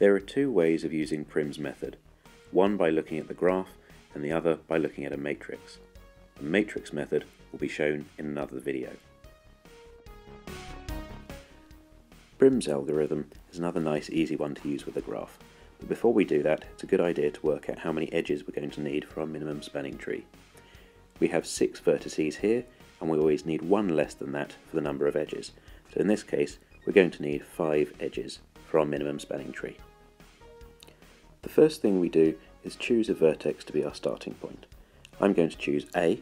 There are two ways of using Prim's method, one by looking at the graph and the other by looking at a matrix. The matrix method will be shown in another video. Prim's algorithm is another nice easy one to use with a graph, but before we do that it's a good idea to work out how many edges we're going to need for our minimum spanning tree. We have 6 vertices here and we always need one less than that for the number of edges, so in this case we're going to need 5 edges for our minimum spanning tree. The first thing we do is choose a vertex to be our starting point. I'm going to choose A,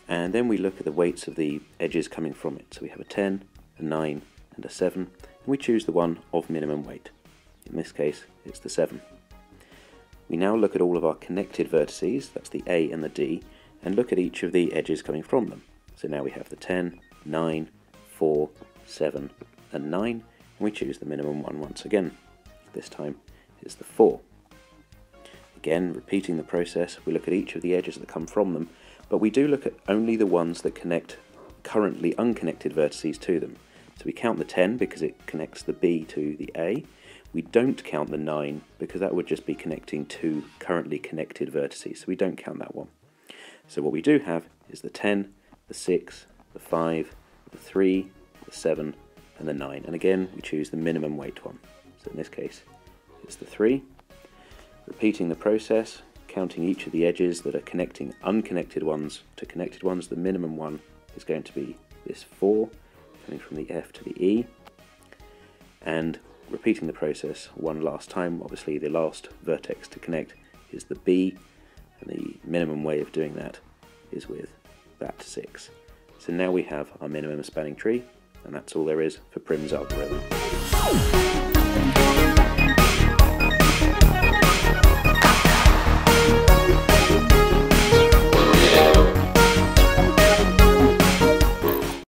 and then we look at the weights of the edges coming from it. So we have a 10, a 9 and a 7, and we choose the one of minimum weight. In this case it's the 7. We now look at all of our connected vertices, that's the A and the D, and look at each of the edges coming from them. So now we have the 10, 9, 4, 7 and 9, and we choose the minimum one once again. This time it's the 4. Again, repeating the process, we look at each of the edges that come from them, but we do look at only the ones that connect currently unconnected vertices to them. So we count the 10 because it connects the B to the A. We don't count the 9 because that would just be connecting 2 currently connected vertices, so we don't count that one. So what we do have is the 10, the 6, the 5, the 3, the 7 and the 9, and again we choose the minimum weight one. So in this case it's the 3. Repeating the process, counting each of the edges that are connecting unconnected ones to connected ones, the minimum one is going to be this 4, coming from the F to the E, and repeating the process one last time. Obviously the last vertex to connect is the B, and the minimum way of doing that is with that 6. So now we have our minimum spanning tree, and that's all there is for Prim's algorithm.